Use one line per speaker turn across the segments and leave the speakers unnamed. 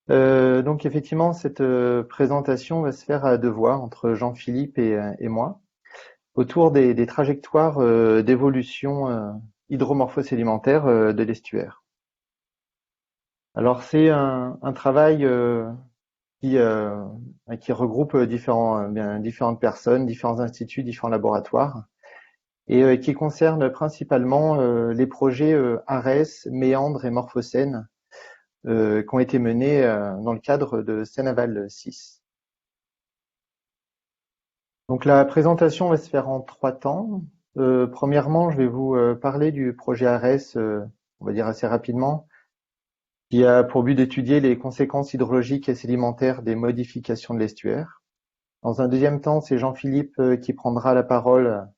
Donc effectivement, cette présentation va se faire à deux voix entre Jean-Philippe et moi, autour des trajectoires d'évolution hydromorpho-sédimentaire de l'estuaire. Alors c'est un travail qui, euh, qui regroupe différentes personnes, différents instituts, différents laboratoires, et qui concerne principalement les projets ARES, Méandre et Morphocène qui ont été menés dans le cadre de Seine-Aval 6. Donc la présentation va se faire en trois temps. Premièrement, je vais vous parler du projet ARES, on va dire assez rapidement, qui a pour but d'étudier les conséquences hydrologiques et sédimentaires des modifications de l'estuaire. Dans un deuxième temps, c'est Jean-Philippe qui prendra la parole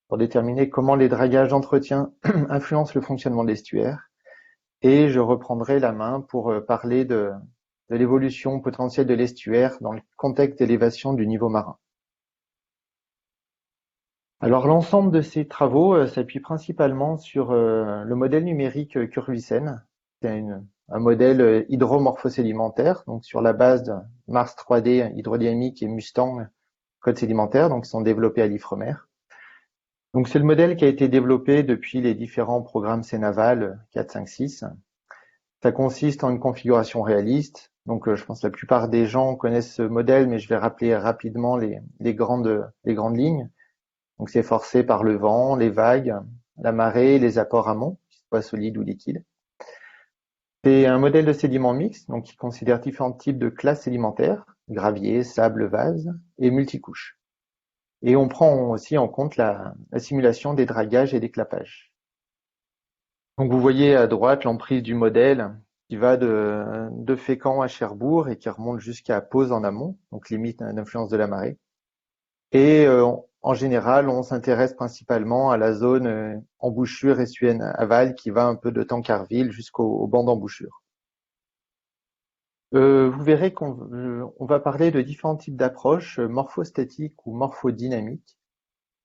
pour déterminer comment les dragages d'entretien influencent le fonctionnement de l'estuaire. Et je reprendrai la main pour parler de l'évolution potentielle de l'estuaire dans le contexte d'élévation du niveau marin. Alors l'ensemble de ces travaux s'appuie principalement sur le modèle numérique Curvicen. C'est un modèle hydromorphosédimentaire, donc sur la base de Mars 3D hydrodynamique et Mustang code sédimentaire, donc qui sont développés à l'Ifremer. Donc c'est le modèle qui a été développé depuis les différents programmes Seine-Aval 4, 5, 6. Ça consiste en une configuration réaliste. Donc je pense que la plupart des gens connaissent ce modèle, mais je vais rappeler rapidement les grandes lignes. Donc c'est forcé par le vent, les vagues, la marée, les apports amont, qu'ils soient solides ou liquides. C'est un modèle de sédiments mixtes, donc qui considère différents types de classes sédimentaires, gravier, sable, vase, et multicouches. Et on prend aussi en compte la simulation des dragages et des clapages. Donc vous voyez à droite l'emprise du modèle qui va de Fécamp à Cherbourg et qui remonte jusqu'à Pose en amont, donc limite d'influence de la marée. Et en général, on s'intéresse principalement à la zone embouchure Essuène-Aval qui va un peu de Tancarville jusqu'au banc d'embouchure. Vous verrez qu'on va parler de différents types d'approches morphostatiques ou morphodynamiques.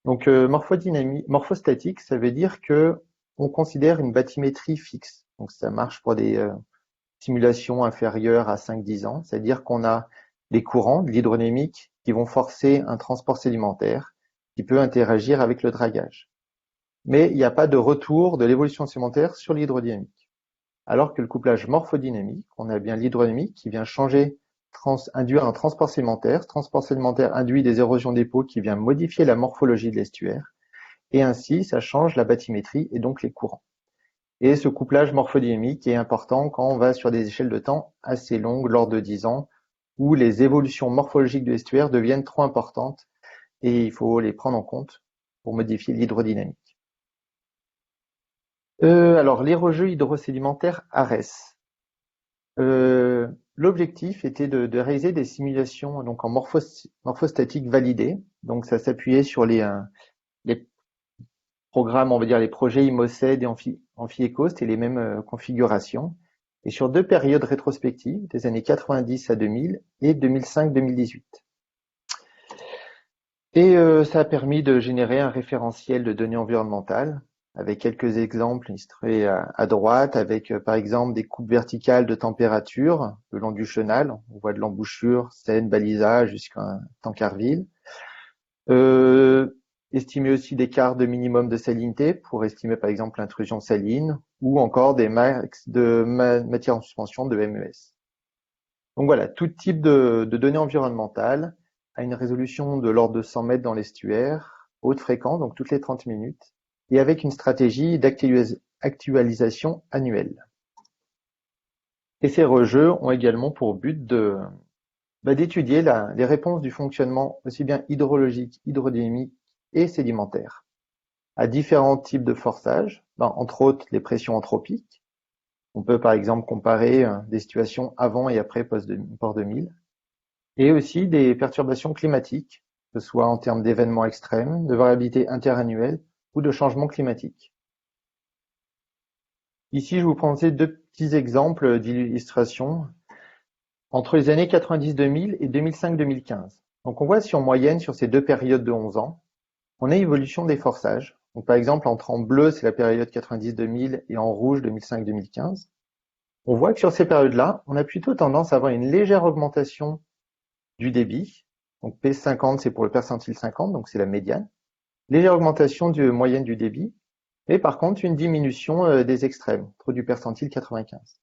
Donc morphostatique, ça veut dire que on considère une bathymétrie fixe. Donc ça marche pour des simulations inférieures à 5-10 ans, c'est-à-dire qu'on a des courants de l'hydrodynamique qui vont forcer un transport sédimentaire qui peut interagir avec le dragage. Mais il n'y a pas de retour de l'évolution sédimentaire sur l'hydrodynamique. Alors que le couplage morphodynamique, on a bien l'hydrodynamique qui vient induire un transport sédimentaire. Ce transport sédimentaire induit des érosions dépôts qui vient modifier la morphologie de l'estuaire. Et ainsi, ça change la bathymétrie et donc les courants. Et ce couplage morphodynamique est important quand on va sur des échelles de temps assez longues, lors de 10 ans, où les évolutions morphologiques de l'estuaire deviennent trop importantes et il faut les prendre en compte pour modifier l'hydrodynamique. Alors, les rejeux hydrosédimentaires ARES. L'objectif était de réaliser des simulations donc en morphostatique validées. Donc, ça s'appuyait sur les programmes, on va dire les projets IMOCED et AmphiEco, c'était les mêmes configurations. Et sur deux périodes rétrospectives, des années 90 à 2000 et 2005-2018. Et ça a permis de générer un référentiel de données environnementales avec quelques exemples illustrés à droite, avec par exemple des coupes verticales de température le long du chenal. On voit de l'embouchure, Seine, Balisa jusqu'à Tancarville. Estimer aussi des quarts de minimum de salinité pour estimer par exemple l'intrusion saline ou encore des max de matière en suspension de MES. Donc voilà, tout type de données environnementales à une résolution de l'ordre de 100 mètres dans l'estuaire, haute fréquence, donc toutes les 30 minutes, et avec une stratégie d'actualisation annuelle. Et ces rejeux ont également pour but d'étudier les réponses du fonctionnement aussi bien hydrologique, hydrodynamique et sédimentaire à différents types de forçages, entre autres les pressions anthropiques. On peut par exemple comparer des situations avant et après port 2000, et aussi des perturbations climatiques, que ce soit en termes d'événements extrêmes, de variabilité interannuelle ou de changements climatiques. Ici, je vous présentais deux petits exemples d'illustration entre les années 90-2000 et 2005-2015. Donc on voit si en moyenne, sur ces deux périodes de 11 ans, on a évolution des forçages. Donc par exemple, en bleu, c'est la période 90-2000 et en rouge, 2005-2015. on voit que sur ces périodes-là, on a plutôt tendance à avoir une légère augmentation du débit. Donc P50, c'est pour le percentile 50, donc c'est la médiane. Légère augmentation du moyenne du débit, mais par contre une diminution des extrêmes, trop du percentile 95.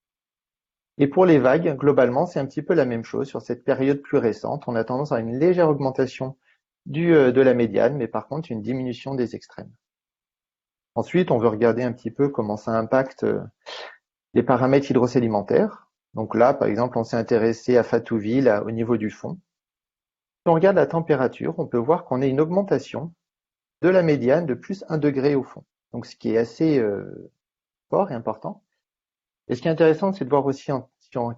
Et pour les vagues, globalement, c'est un petit peu la même chose. Sur cette période plus récente, on a tendance à une légère augmentation de la médiane, mais par contre une diminution des extrêmes. Ensuite, on veut regarder un petit peu comment ça impacte les paramètres hydrosédimentaires. Donc là, par exemple, on s'est intéressé à Fatouville, au niveau du fond. Si on regarde la température, on peut voir qu'on a une augmentation de la médiane de plus 1 degré au fond. Donc ce qui est assez fort et important. Et ce qui est intéressant, c'est de voir aussi en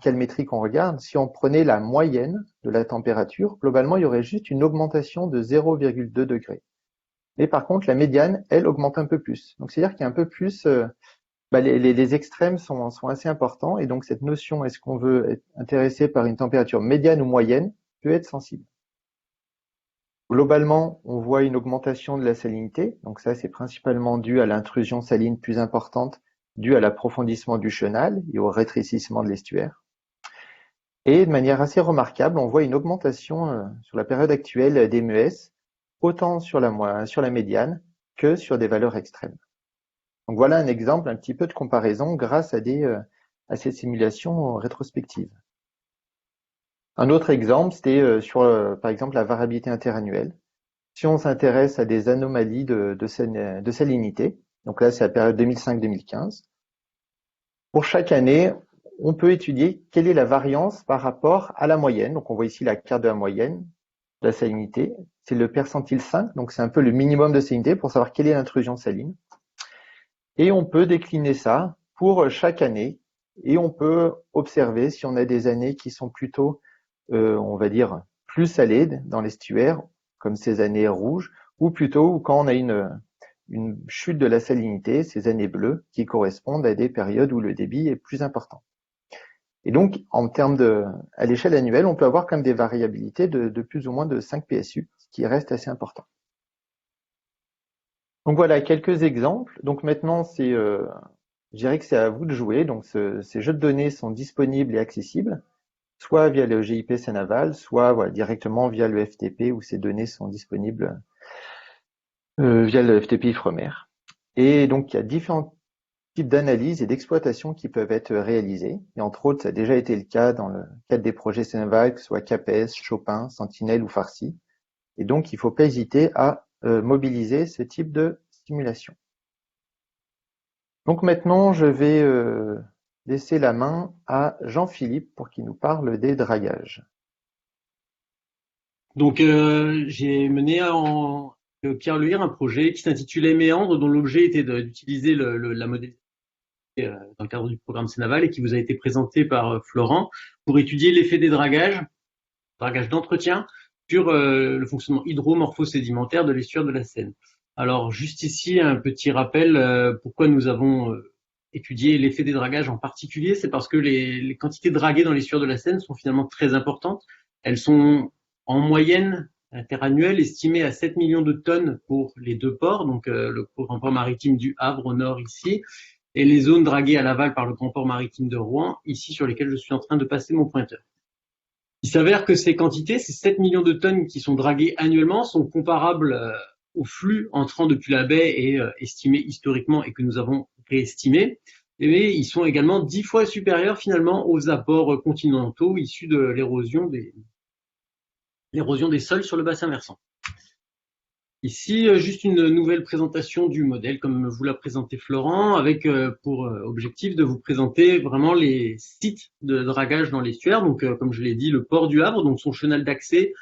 quelle métrique on regarde. Si on prenait la moyenne de la température, globalement, il y aurait juste une augmentation de 0,2 degrés. Mais par contre, la médiane, elle, augmente un peu plus. Donc c'est-à-dire qu'il y a un peu plus, les extrêmes sont assez importants. Et donc cette notion, est-ce qu'on veut être intéressé par une température médiane ou moyenne, peut être sensible. Globalement, on voit une augmentation de la salinité. Donc ça, c'est principalement dû à l'intrusion saline plus importante due à l'approfondissement du chenal et au rétrécissement de l'estuaire. Et de manière assez remarquable, on voit une augmentation sur la période actuelle des MES, autant sur la médiane que sur des valeurs extrêmes. Donc voilà un exemple un petit peu de comparaison grâce à ces simulations rétrospectives. Un autre exemple, c'était sur, par exemple, la variabilité interannuelle. Si on s'intéresse à des anomalies de salinité, donc là c'est la période 2005-2015, pour chaque année, on peut étudier quelle est la variance par rapport à la moyenne. Donc on voit ici la carte de la moyenne de la salinité. C'est le percentile 5, donc c'est un peu le minimum de salinité pour savoir quelle est l'intrusion saline. Et on peut décliner ça pour chaque année et on peut observer si on a des années qui sont plutôt, on va dire, plus salées dans l'estuaire, comme ces années rouges, ou plutôt quand on a une chute de la salinité, ces années bleues, qui correspondent à des périodes où le débit est plus important. Et donc, à l'échelle annuelle, on peut avoir quand même des variabilités de plus ou moins de 5 PSU, ce qui reste assez important. Donc voilà quelques exemples. Donc maintenant, je dirais que c'est à vous de jouer. Donc ces jeux de données sont disponibles et accessibles, soit via le GIP Seine-Aval, soit directement via le FTP où ces données sont disponibles via le FTP Ifremer. Et donc il y a différents types d'analyses et d'exploitation qui peuvent être réalisés. Et entre autres, ça a déjà été le cas dans le cadre des projets Seine-Aval, que ce soit CAPES, Chopin, Sentinelle ou Farsi. Et donc, il ne faut pas hésiter à mobiliser ce type de simulation. Donc maintenant, je vais laisser la main à Jean-Philippe pour qu'il nous parle des dragages.
Donc, j'ai mené avec Pierre Lehir un projet qui s'intitulait Méandre, dont l'objet était d'utiliser la modélisation dans le cadre du programme Seine-Aval et qui vous a été présenté par Florent pour étudier l'effet des dragage d'entretien sur le fonctionnement hydromorphosédimentaire de l'estuaire de la Seine. Alors, juste ici, un petit rappel, pourquoi nous avons étudié l'effet des dragages en particulier, c'est parce que les quantités draguées dans l'estuaire de la Seine sont finalement très importantes. Elles sont en moyenne interannuelle estimée à 7 millions de tonnes pour les deux ports, donc le grand port maritime du Havre au nord ici, et les zones draguées à l'aval par le grand port maritime de Rouen, ici sur lesquelles je suis en train de passer mon pointeur. Il s'avère que ces quantités, ces 7 millions de tonnes qui sont draguées annuellement, sont comparables au flux entrant depuis la baie et estimé historiquement et que nous avons réestimé. Mais ils sont également 10 fois supérieurs finalement aux apports continentaux issus de l'érosion des sols sur le bassin versant. Ici, juste une nouvelle présentation du modèle, comme vous l'a présenté Florent, avec pour objectif de vous présenter vraiment les sites de dragage dans l'estuaire. Donc, comme je l'ai dit, le port du Havre, donc son chenal d'accès,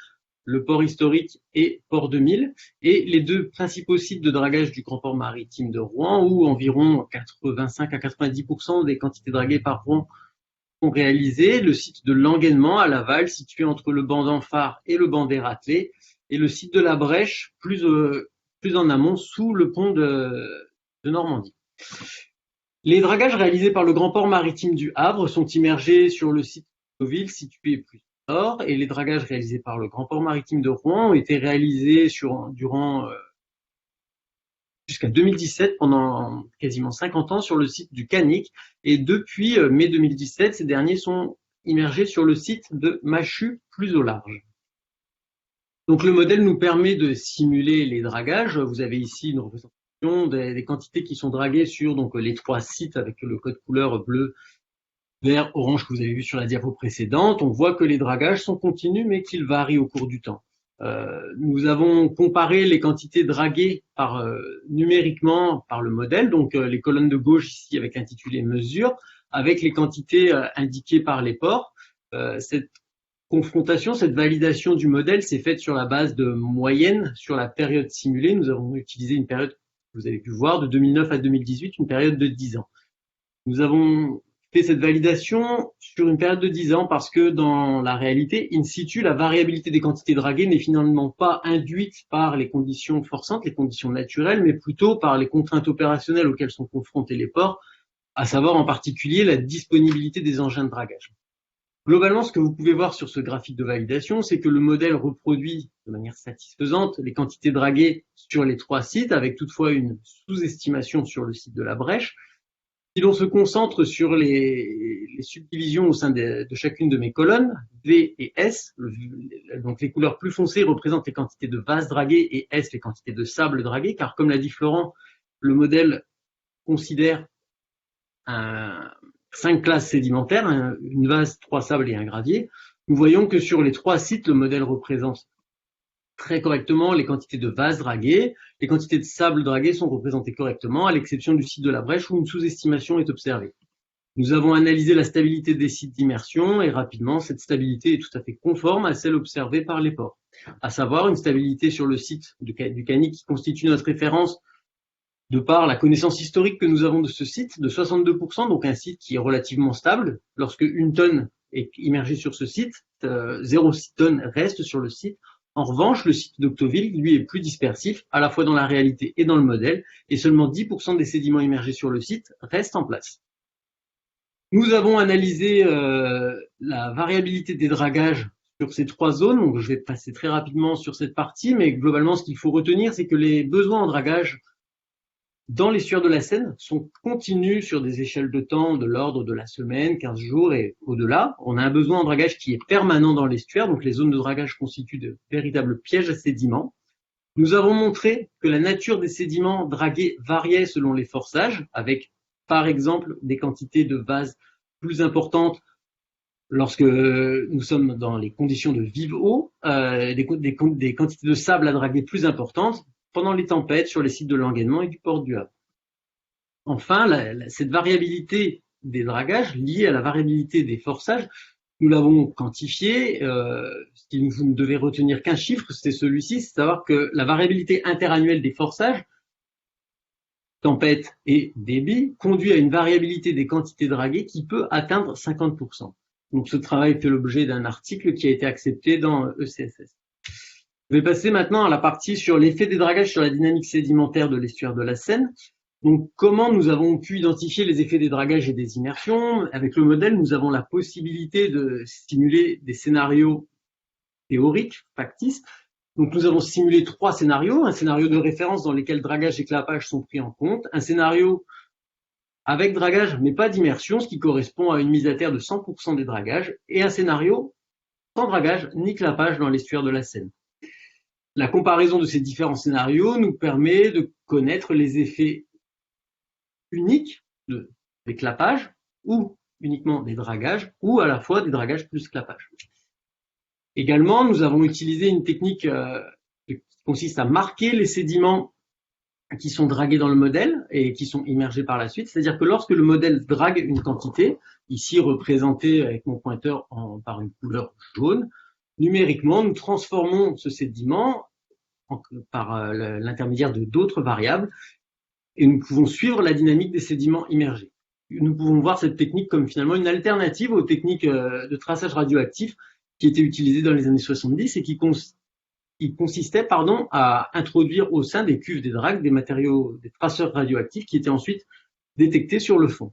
le port historique et port 2000, et les deux principaux sites de dragage du grand port maritime de Rouen, où environ 85 à 90% des quantités draguées par Rouen sont réalisées. Le site de l'Enguainement à Laval, situé entre le banc d'Enphare et le banc des Râtelets, et le site de la Brèche, plus en amont, sous le pont de Normandie. Les dragages réalisés par le grand port maritime du Havre sont immergés sur le site de Deauville, situé plus au nord, et les dragages réalisés par le grand port maritime de Rouen ont été réalisés durant jusqu'à 2017, pendant quasiment 50 ans, sur le site du Canic. Et depuis mai 2017, ces derniers sont immergés sur le site de Machu plus au large. Donc le modèle nous permet de simuler les dragages. Vous avez ici une représentation des quantités qui sont draguées sur donc les 3 sites avec le code couleur bleu, vert, orange que vous avez vu sur la diapo précédente. On voit que les dragages sont continus mais qu'ils varient au cours du temps. Nous avons comparé les quantités draguées numériquement par le modèle, donc les colonnes de gauche ici avec l'intitulé mesure, avec les quantités indiquées par les ports. Cette confrontation, cette validation du modèle s'est faite sur la base de moyennes sur la période simulée. Nous avons utilisé une période que vous avez pu voir de 2009 à 2018, une période de 10 ans. Nous avons fait cette validation sur une période de 10 ans parce que dans la réalité, in situ, la variabilité des quantités draguées n'est finalement pas induite par les conditions forçantes, les conditions naturelles, mais plutôt par les contraintes opérationnelles auxquelles sont confrontés les ports, à savoir en particulier la disponibilité des engins de dragage. Globalement, ce que vous pouvez voir sur ce graphique de validation, c'est que le modèle reproduit de manière satisfaisante les quantités draguées sur les 3 sites, avec toutefois une sous-estimation sur le site de la Brèche. Si l'on se concentre sur les subdivisions au sein de chacune de mes colonnes, V et S, donc les couleurs plus foncées représentent les quantités de vase draguées et S les quantités de sable dragué, car comme l'a dit Florent, le modèle considère 5 classes sédimentaires, une vase, 3 sables et un gravier. Nous voyons que sur les 3 sites, le modèle représente très correctement les quantités de vase draguées. Les quantités de sable dragué sont représentées correctement, à l'exception du site de la Brèche où une sous-estimation est observée. Nous avons analysé la stabilité des sites d'immersion et rapidement, cette stabilité est tout à fait conforme à celle observée par les ports. À savoir une stabilité sur le site du Canic qui constitue notre référence de par la connaissance historique que nous avons de ce site, de 62%, donc un site qui est relativement stable. Lorsque 1 tonne est immergée sur ce site, 0,6 tonnes reste sur le site. En revanche, le site d'Octoville, lui, est plus dispersif, à la fois dans la réalité et dans le modèle, et seulement 10% des sédiments immergés sur le site restent en place. Nous avons analysé la variabilité des dragages sur ces 3 zones, donc je vais passer très rapidement sur cette partie, mais globalement, ce qu'il faut retenir, c'est que les besoins en dragage dans l'estuaire de la Seine sont continus sur des échelles de temps de l'ordre de la semaine, 15 jours et au-delà. On a un besoin en dragage qui est permanent dans l'estuaire, donc les zones de dragage constituent de véritables pièges à sédiments. Nous avons montré que la nature des sédiments dragués variait selon les forçages, avec par exemple des quantités de vase plus importantes lorsque nous sommes dans les conditions de vive eau, des quantités de sable à draguer plus importantes pendant les tempêtes sur les sites de l'Enghènement et du port du Havre. Enfin, cette variabilité des dragages liée à la variabilité des forçages, nous l'avons quantifiée. Vous ne devez retenir qu'un chiffre, c'est celui-ci, c'est savoir que la variabilité interannuelle des forçages, tempête et débit, conduit à une variabilité des quantités draguées qui peut atteindre 50%. Donc ce travail fait l'objet d'un article qui a été accepté dans ECSS. Je vais passer maintenant à la partie sur l'effet des dragages sur la dynamique sédimentaire de l'estuaire de la Seine. Donc, comment nous avons pu identifier les effets des dragages et des immersions? Avec le modèle, nous avons la possibilité de simuler des scénarios théoriques, factices. Donc, nous avons simulé 3 scénarios. Un scénario de référence dans lequel dragage et clapage sont pris en compte. Un scénario avec dragage, mais pas d'immersion, ce qui correspond à une mise à terre de 100% des dragages. Et un scénario sans dragage ni clapage dans l'estuaire de la Seine. La comparaison de ces différents scénarios nous permet de connaître les effets uniques des clapages ou uniquement des dragages ou à la fois des dragages plus clapage. Également, nous avons utilisé une technique qui consiste à marquer les sédiments qui sont dragués dans le modèle et qui sont immergés par la suite. C'est-à-dire que lorsque le modèle drague une quantité, ici représentée avec mon pointeur par une couleur jaune, numériquement, nous transformons ce sédiment par l'intermédiaire de d'autres variables et nous pouvons suivre la dynamique des sédiments immergés. Nous pouvons voir cette technique comme finalement une alternative aux techniques de traçage radioactif qui étaient utilisées dans les années 70 et qui consistait à introduire au sein des cuves des dragues des matériaux, des traceurs radioactifs qui étaient ensuite détectés sur le fond.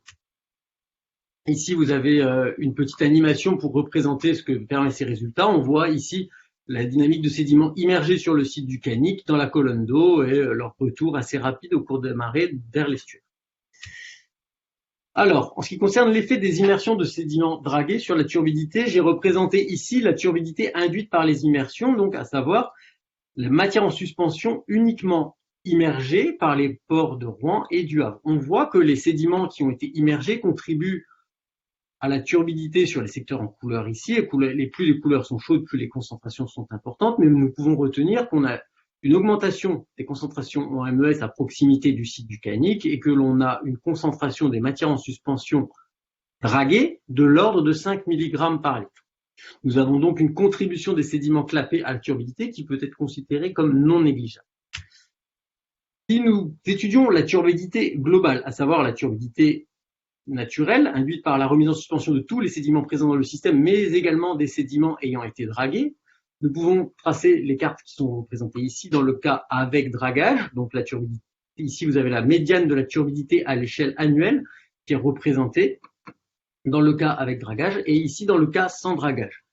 Ici, vous avez une petite animation pour représenter ce que permettent ces résultats. On voit ici la dynamique de sédiments immergés sur le site du Canic dans la colonne d'eau et leur retour assez rapide au cours des marées vers l'estuaire. Alors, en ce qui concerne l'effet des immersions de sédiments dragués sur la turbidité, j'ai représenté ici la turbidité induite par les immersions, donc à savoir la matière en suspension uniquement immergée par les ports de Rouen et du Havre. On voit que les sédiments qui ont été immergés contribuent à la turbidité sur les secteurs en couleur ici. Et plus les couleurs sont chaudes, plus les concentrations sont importantes, mais nous pouvons retenir qu'on a une augmentation des concentrations en MES à proximité du site du Canic et que l'on a une concentration des matières en suspension draguées de l'ordre de 5 mg par litre. Nous avons donc une contribution des sédiments clapés à la turbidité qui peut être considérée comme non négligeable. Si nous étudions la turbidité globale, à savoir la turbidité naturelle, induite par la remise en suspension de tous les sédiments présents dans le système, mais également des sédiments ayant été dragués, nous pouvons tracer les cartes qui sont représentées ici dans le cas avec dragage. Donc la turbidité, ici vous avez la médiane de la turbidité à l'échelle annuelle qui est représentée dans le cas avec dragage et ici dans le cas sans dragage.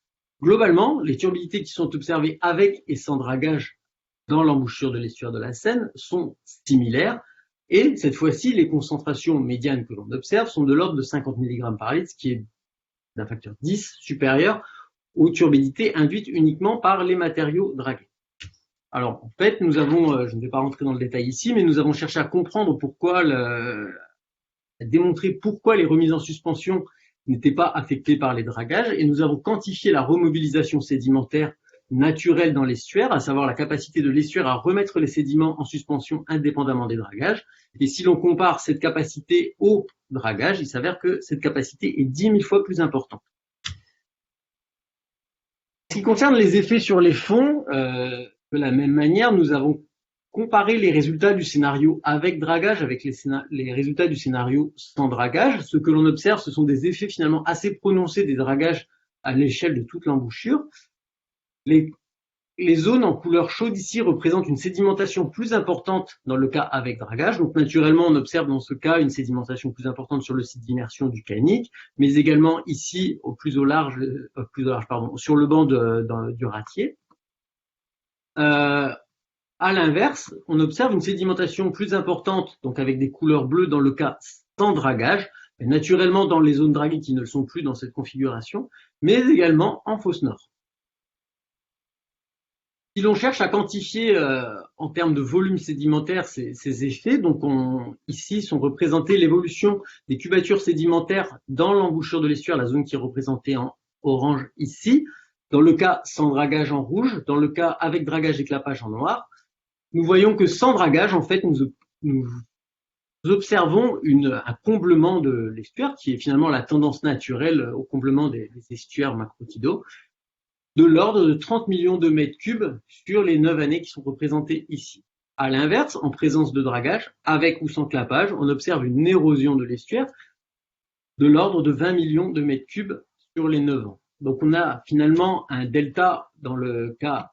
Globalement, les turbidités qui sont observées avec et sans dragage dans l'embouchure de l'estuaire de la Seine sont similaires et cette fois-ci, les concentrations médianes que l'on observe sont de l'ordre de 50 mg par litre, ce qui est d'un facteur 10 supérieur aux turbidités induites uniquement par les matériaux dragués. Alors, en fait, nous avons, je ne vais pas rentrer dans le détail ici, mais nous avons cherché à comprendre pourquoi, à démontrer pourquoi les remises en suspension n'étaient pas affectées par les dragages, et nous avons quantifié la remobilisation sédimentaire naturelle dans l'estuaire, à savoir la capacité de l'estuaire à remettre les sédiments en suspension indépendamment des dragages. Et si l'on compare cette capacité au dragage, il s'avère que cette capacité est 10 000 fois plus importante. En ce qui concerne les effets sur les fonds, de la même manière, nous avons comparé les résultats du scénario avec dragage avec les résultats du scénario sans dragage. Ce que l'on observe, ce sont des effets finalement assez prononcés des dragages à l'échelle de toute l'embouchure. Les zones en couleur chaude ici représentent une sédimentation plus importante dans le cas avec dragage. Donc naturellement, on observe dans ce cas une sédimentation plus importante sur le site d'immersion du Canic, mais également ici plus au large, sur le banc du Ratier. À l'inverse, on observe une sédimentation plus importante, donc avec des couleurs bleues dans le cas sans dragage, et naturellement dans les zones draguées qui ne le sont plus dans cette configuration, mais également en fosse nord. Si l'on cherche à quantifier en termes de volume sédimentaire ces effets, donc ici sont représentés l'évolution des cubatures sédimentaires dans l'embouchure de l'estuaire, la zone qui est représentée en orange ici, dans le cas sans dragage en rouge, dans le cas avec dragage et clapage en noir. Nous voyons que sans dragage, en fait, nous observons un comblement de l'estuaire, qui est finalement la tendance naturelle au comblement des estuaires macrotidaux, de l'ordre de 30 millions de mètres cubes sur les 9 années qui sont représentées ici. À l'inverse, en présence de dragage, avec ou sans clapage, on observe une érosion de l'estuaire de l'ordre de 20 millions de mètres cubes sur les 9 ans. Donc on a finalement un delta dans le cas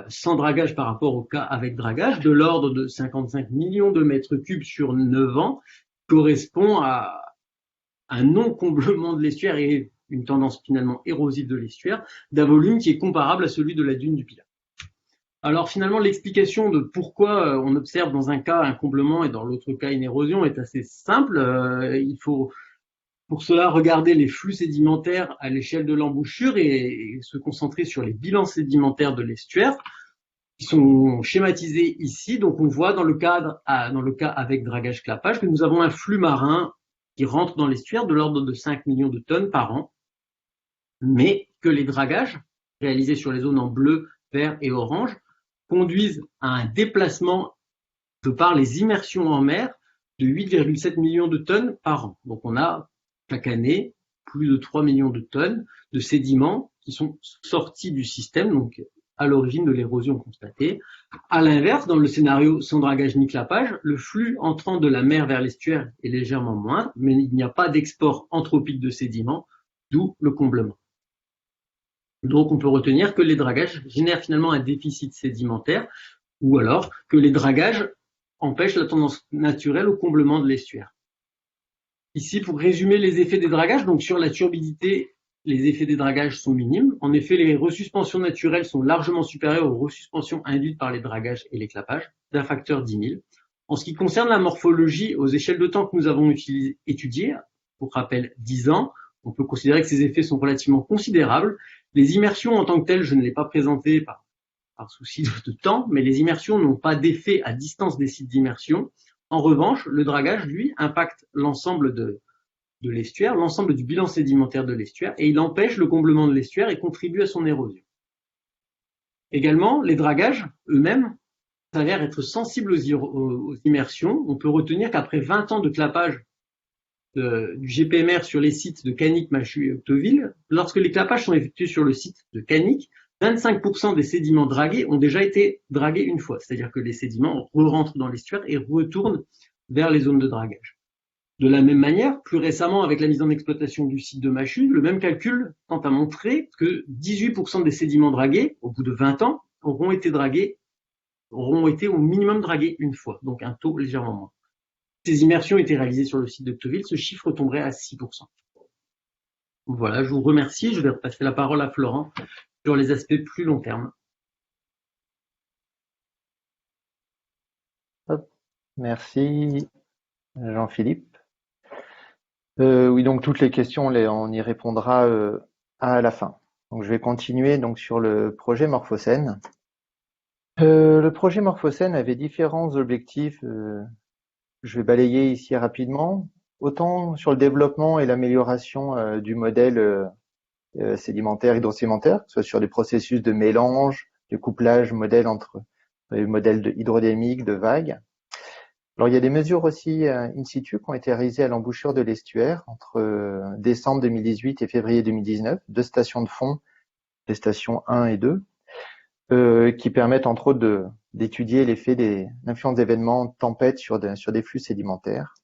sans dragage par rapport au cas avec dragage de l'ordre de 55 millions de mètres cubes sur 9 ans, correspond à un non-comblement de l'estuaire et une tendance finalement érosive de l'estuaire, d'un volume qui est comparable à celui de la dune du Pilat. Alors finalement, l'explication de pourquoi on observe dans un cas un comblement et dans l'autre cas une érosion est assez simple. Il faut pour cela regarder les flux sédimentaires à l'échelle de l'embouchure et se concentrer sur les bilans sédimentaires de l'estuaire qui sont schématisés ici. Donc on voit dans le cas avec dragage clapage que nous avons un flux marin qui rentre dans l'estuaire de l'ordre de 5 millions de tonnes par an, mais que les dragages réalisés sur les zones en bleu, vert et orange conduisent à un déplacement de par les immersions en mer de 8,7 millions de tonnes par an. Donc on a chaque année plus de 3 millions de tonnes de sédiments qui sont sortis du système, donc à l'origine de l'érosion constatée. À l'inverse, dans le scénario sans dragage ni clapage, le flux entrant de la mer vers l'estuaire est légèrement moindre, mais il n'y a pas d'export anthropique de sédiments, d'où le comblement. Donc on peut retenir que les dragages génèrent finalement un déficit sédimentaire, ou alors que les dragages empêchent la tendance naturelle au comblement de l'estuaire. Ici, pour résumer les effets des dragages, donc sur la turbidité, les effets des dragages sont minimes. En effet, les resuspensions naturelles sont largement supérieures aux resuspensions induites par les dragages et les clapages, d'un facteur 10 000. En ce qui concerne la morphologie, aux échelles de temps que nous avons étudiées, pour rappel 10 ans, on peut considérer que ces effets sont relativement considérables. Les immersions en tant que telles, je ne l'ai pas présentées par souci de temps, mais les immersions n'ont pas d'effet à distance des sites d'immersion. En revanche, le dragage, lui, impacte l'ensemble de l'estuaire, l'ensemble du bilan sédimentaire de l'estuaire, et il empêche le comblement de l'estuaire et contribue à son érosion. Également, les dragages eux-mêmes s'avèrent être sensibles aux immersions. On peut retenir qu'après 20 ans de clapage du GPMR sur les sites de Canic, Machut et Octoville, lorsque les clapages sont effectués sur le site de Canic, 25% des sédiments dragués ont déjà été dragués une fois, c'est-à-dire que les sédiments rentrent dans l'estuaire et retournent vers les zones de dragage. De la même manière, plus récemment, avec la mise en exploitation du site de Machut, le même calcul tend à montrer que 18% des sédiments dragués, au bout de 20 ans, auront été au minimum dragués une fois, donc un taux légèrement moins. Si ces immersions étaient réalisées sur le site d'Octoville, ce chiffre tomberait à 6%. Donc voilà, je vous remercie. Je vais repasser la parole à Florent sur les aspects plus long terme.
Merci Jean-Philippe. Oui, donc toutes les questions, on y répondra à la fin. Donc je vais continuer donc sur le projet Morphocène. Le projet Morphocène avait différents objectifs. Je vais balayer ici rapidement. Autant sur le développement et l'amélioration du modèle sédimentaire, hydrosédimentaire, que ce soit sur des processus de mélange, de couplage modèle entre les modèles hydrodynamiques, de vagues. Alors, il y a des mesures aussi in situ qui ont été réalisées à l'embouchure de l'estuaire entre décembre 2018 et février 2019, 2 stations de fond, les stations 1 et 2, qui permettent entre autres d'étudier l'effet l'influence d'événements tempêtes sur des flux sédimentaires.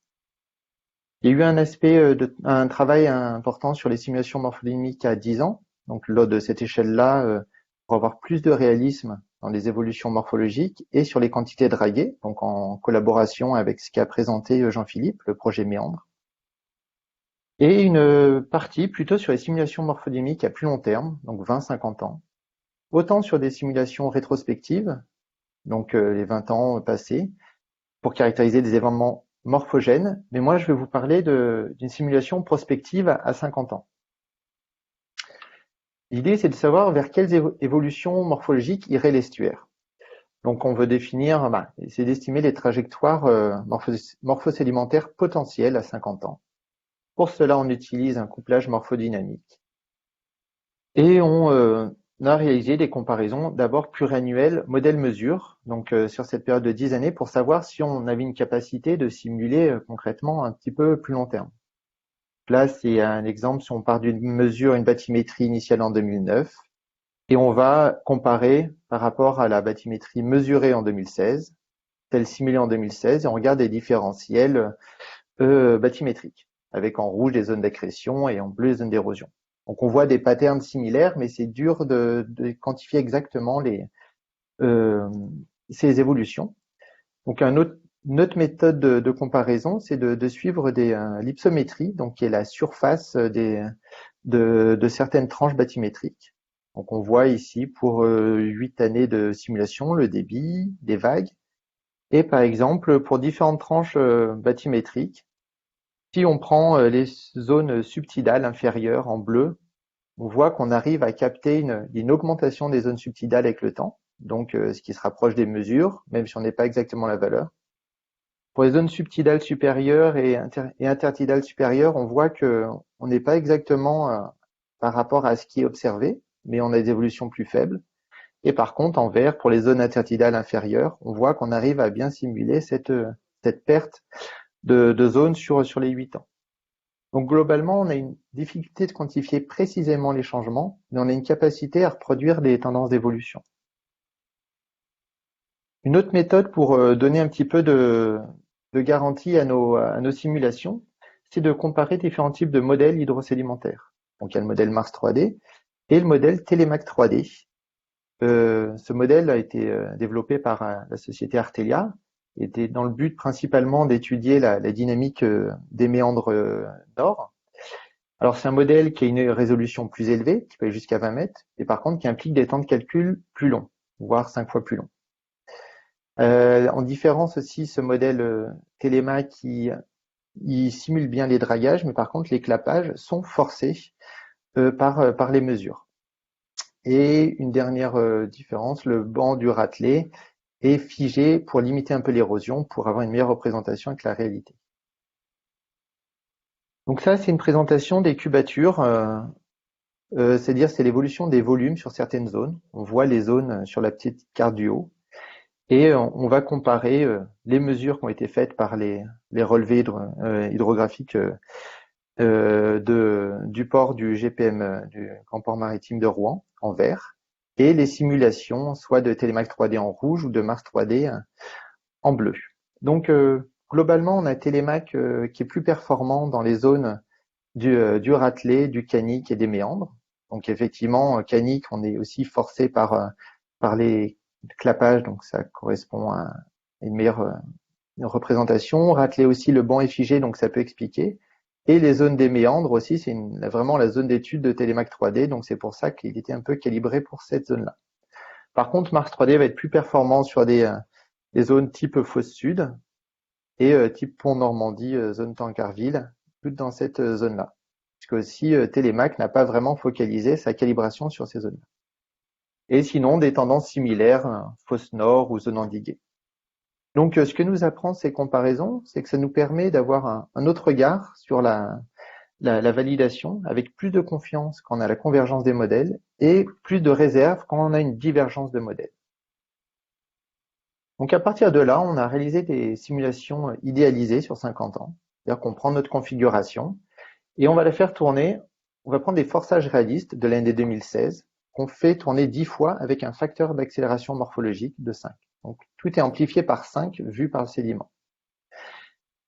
Il y a eu un travail important sur les simulations morphodynamiques à 10 ans, donc lors de cette échelle-là, pour avoir plus de réalisme dans les évolutions morphologiques et sur les quantités draguées, donc en collaboration avec ce qu'a présenté Jean-Philippe, le projet Méandre. Et une partie plutôt sur les simulations morphodynamiques à plus long terme, donc 20-50 ans. Autant sur des simulations rétrospectives, donc les 20 ans passés, pour caractériser des événements morphogènes, mais moi je vais vous parler d'une simulation prospective à 50 ans. L'idée, c'est de savoir vers quelles évolutions morphologiques irait l'estuaire. Donc, on veut définir, c'est d'estimer les trajectoires morphosédimentaires potentielles à 50 ans. Pour cela, on utilise un couplage morphodynamique. Et on a réalisé des comparaisons d'abord pluriannuelles, modèle-mesure, donc sur cette période de 10 années, pour savoir si on avait une capacité de simuler concrètement un petit peu plus long terme. Là, c'est un exemple, si on part d'une mesure, une bathymétrie initiale en 2009, et on va comparer par rapport à la bathymétrie mesurée en 2016, celle simulée en 2016, et on regarde les différentiels bathymétriques, avec en rouge les zones d'accrétion et en bleu les zones d'érosion. Donc on voit des patterns similaires, mais c'est dur de quantifier exactement ces évolutions. Donc une autre méthode de comparaison, c'est de suivre l'hypsométrie, donc qui est la surface de certaines tranches bathymétriques. Donc on voit ici pour 8 années de simulation le débit, des vagues, et par exemple pour différentes tranches bathymétriques, si on prend les zones subtidales inférieures en bleu, on voit qu'on arrive à capter une augmentation des zones subtidales avec le temps, donc ce qui se rapproche des mesures, même si on n'est pas exactement la valeur. Pour les zones subtidales supérieures et intertidales supérieures, on voit qu'on n'est pas exactement par rapport à ce qui est observé, mais on a des évolutions plus faibles. Et par contre, en vert, pour les zones intertidales inférieures, on voit qu'on arrive à bien simuler cette perte de zones sur les 8 ans. Donc globalement, on a une difficulté de quantifier précisément les changements, mais on a une capacité à reproduire des tendances d'évolution. Une autre méthode pour donner un petit peu de garantie à nos simulations, c'est de comparer différents types de modèles hydrosédimentaires. Donc il y a le modèle Mars 3D et le modèle Télémac 3D. Ce modèle a été développé par la société Artelia, était dans le but principalement d'étudier la dynamique des méandres nord. Alors c'est un modèle qui a une résolution plus élevée, qui peut aller jusqu'à 20 mètres, et par contre qui implique des temps de calcul plus longs, voire 5 fois plus longs. En différence aussi, ce modèle Télémac, il simule bien les dragages, mais par contre les clapages sont forcés par les mesures. Et une dernière différence, le banc du râtelé est figé pour limiter un peu l'érosion, pour avoir une meilleure représentation avec la réalité. Donc ça, c'est une présentation des cubatures, c'est-à-dire c'est l'évolution des volumes sur certaines zones. On voit les zones sur la petite carte du haut. Et on va comparer les mesures qui ont été faites par les relevés hydrographiques du port du GPM, du Grand Port Maritime de Rouen, en vert, et les simulations soit de Télémac 3D en rouge ou de Mars 3D en bleu. Donc globalement, on a Télémac qui est plus performant dans les zones du râtelé, du canique et des méandres. Donc effectivement, canique, on est aussi forcé par les clapages, donc ça correspond à une meilleure représentation. Râtelé aussi, le banc est figé, donc ça peut expliquer. Et les zones des méandres aussi, c'est vraiment la zone d'étude de Télémac 3D, donc c'est pour ça qu'il était un peu calibré pour cette zone-là. Par contre, Mars 3D va être plus performant sur des zones type fosse sud et type pont Normandie, zone Tancarville, plus dans cette zone-là. Puisque aussi Télémac n'a pas vraiment focalisé sa calibration sur ces zones-là. Et sinon, des tendances similaires, fosse nord ou zone endiguée. Donc, ce que nous apprend ces comparaisons, c'est que ça nous permet d'avoir un autre regard sur la validation, avec plus de confiance quand on a la convergence des modèles et plus de réserve quand on a une divergence de modèles. Donc, à partir de là, on a réalisé des simulations idéalisées sur 50 ans. C'est-à-dire qu'on prend notre configuration et on va la faire tourner. On va prendre des forçages réalistes de l'année 2016 qu'on fait tourner 10 fois avec un facteur d'accélération morphologique de 5. Donc, tout est amplifié par 5 vu par le sédiment.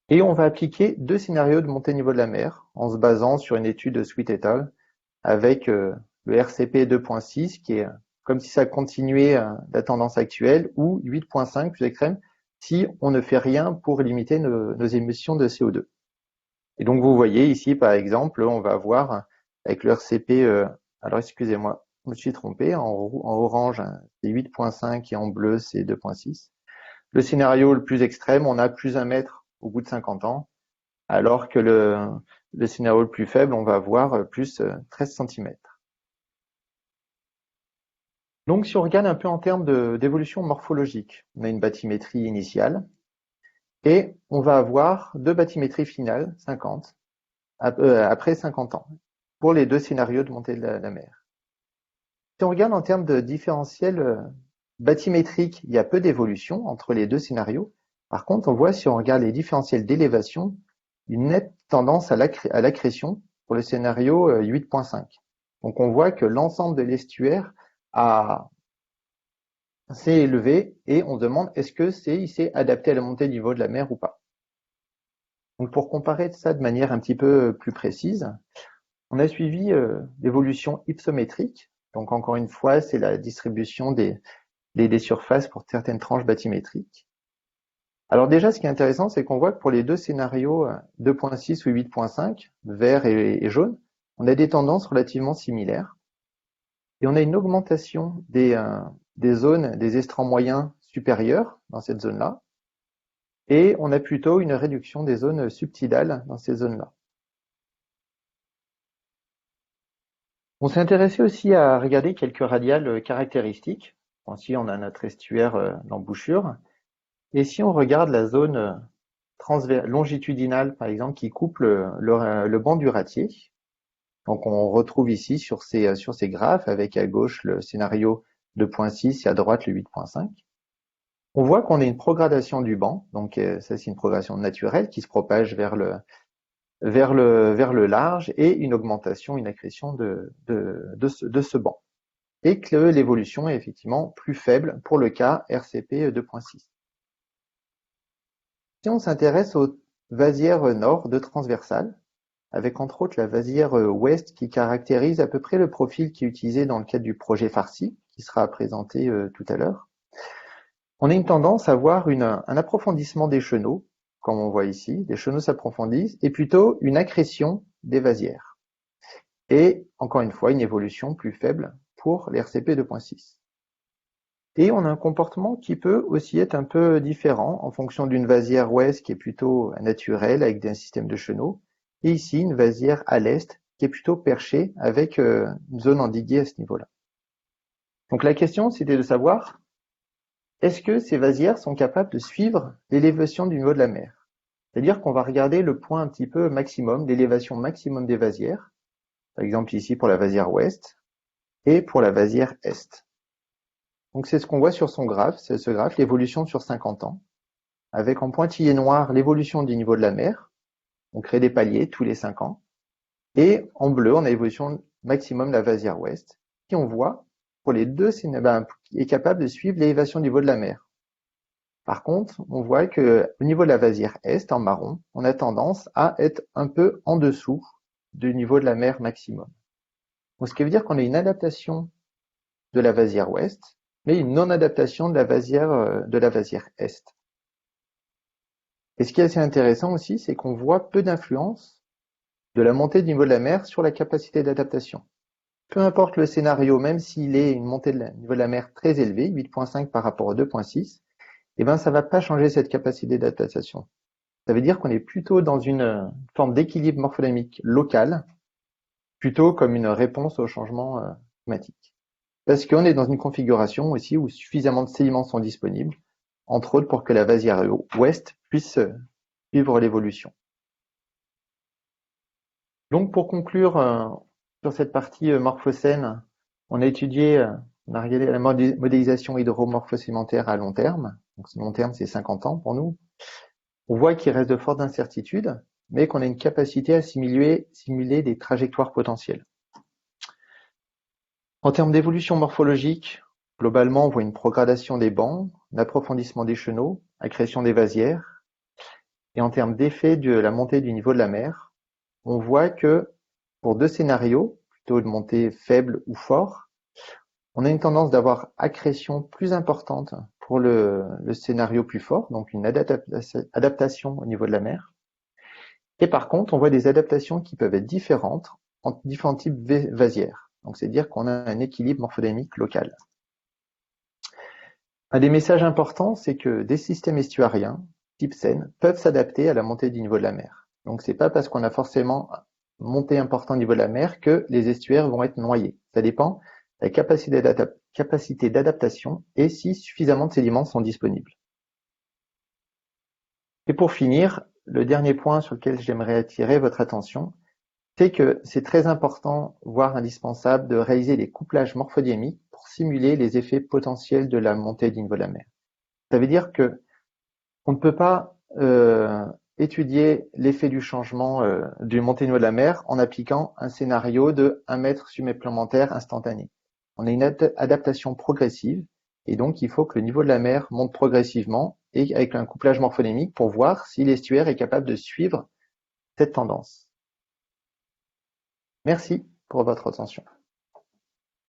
Et on va appliquer 2 scénarios de montée niveau de la mer en se basant sur une étude de Sweet et al. Avec le RCP 2.6 qui est comme si ça continuait la tendance actuelle ou 8.5 plus extrême si on ne fait rien pour limiter nos émissions de CO2. Et donc vous voyez ici par exemple, on va avoir avec le RCP, alors excusez-moi, je me suis trompé, en orange c'est 8.5 et en bleu c'est 2.6. Le scénario le plus extrême, on a plus 1 mètre au bout de 50 ans, alors que le scénario le plus faible, on va avoir plus 13 cm. Donc si on regarde un peu en termes d'évolution morphologique, on a une bathymétrie initiale et on va avoir 2 bathymétries finales, 50, après 50 ans, pour les 2 scénarios de montée de la mer. Si on regarde en termes de différentiel bathymétrique, il y a peu d'évolution entre les 2 scénarios. Par contre, on voit si on regarde les différentiels d'élévation, une nette tendance à l'accrétion pour le scénario 8.5. Donc on voit que l'ensemble de l'estuaire s'est élevé et on se demande est-ce que il s'est adapté à la montée du niveau de la mer ou pas. Donc pour comparer ça de manière un petit peu plus précise, on a suivi l'évolution hypsométrique. Donc encore une fois, c'est la distribution des surfaces pour certaines tranches bathymétriques. Alors déjà, ce qui est intéressant, c'est qu'on voit que pour les 2 scénarios 2.6 ou 8.5, vert et jaune, on a des tendances relativement similaires. Et on a une augmentation des zones, des estrants moyens supérieurs dans cette zone-là. Et on a plutôt une réduction des zones subtidales dans ces zones-là. On s'est intéressé aussi à regarder quelques radiales caractéristiques. Ici, on a notre estuaire d'embouchure. Et si on regarde la zone longitudinale, par exemple, qui coupe le banc du râtier, donc on retrouve ici sur ces graphes, avec à gauche le scénario 2.6 et à droite le 8.5, on voit qu'on a une progradation du banc, donc ça c'est une progression naturelle qui se propage vers le large et une augmentation, une accrétion de ce banc. Et que l'évolution est effectivement plus faible pour le cas RCP 2.6. Si on s'intéresse aux vasières nord de transversale, avec entre autres la vasière ouest qui caractérise à peu près le profil qui est utilisé dans le cadre du projet Farsi, qui sera présenté tout à l'heure, on a une tendance à voir un approfondissement des chenaux, comme on voit ici, les chenaux s'approfondissent, et plutôt une accrétion des vasières. et encore une fois une évolution plus faible pour les RCP 2.6. Et on a un comportement qui peut aussi être un peu différent en fonction d'une vasière ouest qui est plutôt naturelle avec un système de chenaux, et ici une vasière à l'est qui est plutôt perchée avec une zone endiguée à ce niveau-là. Donc la question c'était de savoir, est-ce que ces vasières sont capables de suivre l'élévation du niveau de la mer? C'est-à-dire qu'on va regarder le point un petit peu maximum, l'élévation maximum des vasières, par exemple ici pour la vasière ouest et pour la vasière est. Donc c'est ce qu'on voit sur son graphe, c'est ce graphe, l'évolution sur 50 ans, avec en pointillé noir l'évolution du niveau de la mer. On crée des paliers tous les 5 ans. Et en bleu, on a l'évolution maximum de la vasière ouest, qui on voit, pour les deux, est capable de suivre l'élévation du niveau de la mer. Par contre, on voit que au niveau de la vasière est, en marron, on a tendance à être un peu en dessous du niveau de la mer maximum. Donc, ce qui veut dire qu'on a une adaptation de la vasière ouest, mais une non-adaptation de la vasière est. Et ce qui est assez intéressant aussi, c'est qu'on voit peu d'influence de la montée du niveau de la mer sur la capacité d'adaptation. Peu importe le scénario, même s'il est une montée du niveau de la mer très élevée, 8.5 par rapport au 2.6, eh ben, ça va pas changer cette capacité d'adaptation. Ça veut dire qu'on est plutôt dans une forme d'équilibre morphodynamique local, plutôt comme une réponse au changement climatique. Parce qu'on est dans une configuration aussi où suffisamment de sédiments sont disponibles, entre autres pour que la vasière ouest puisse suivre l'évolution. Donc pour conclure sur cette partie morphocène, on a regardé la modélisation hydromorphosédimentaire à long terme. Donc long terme, c'est 50 ans pour nous. On voit qu'il reste de fortes incertitudes, mais qu'on a une capacité à simuler des trajectoires potentielles. En termes d'évolution morphologique, globalement, on voit une progradation des bancs, un approfondissement des chenaux, la création des vasières. Et en termes d'effet de la montée du niveau de la mer, on voit que pour deux scénarios, plutôt de montée faible ou fort, on a une tendance d'avoir accrétion plus importante pour le scénario plus fort, donc une adaptation au niveau de la mer. Et par contre, on voit des adaptations qui peuvent être différentes entre différents types vasières. Donc, c'est-à-dire qu'on a un équilibre morphodynamique local. Un des messages importants, c'est que des systèmes estuariens, type Seine, peuvent s'adapter à la montée du niveau de la mer. Donc, c'est pas parce qu'on a forcément montée importante au niveau de la mer que les estuaires vont être noyés. Ça dépend de la capacité d'adaptation et si suffisamment de sédiments sont disponibles. Et pour finir, le dernier point sur lequel j'aimerais attirer votre attention, c'est que c'est très important, voire indispensable, de réaliser des couplages morphodynamiques pour simuler les effets potentiels de la montée du niveau de la mer. Ça veut dire que on ne peut pas étudier l'effet du changement du montée du niveau de la mer en appliquant un scénario de 1 mètre supplémentaire instantané. On a une adaptation progressive et donc il faut que le niveau de la mer monte progressivement et avec un couplage morphodynamique pour voir si l'estuaire est capable de suivre cette tendance. Merci pour votre attention.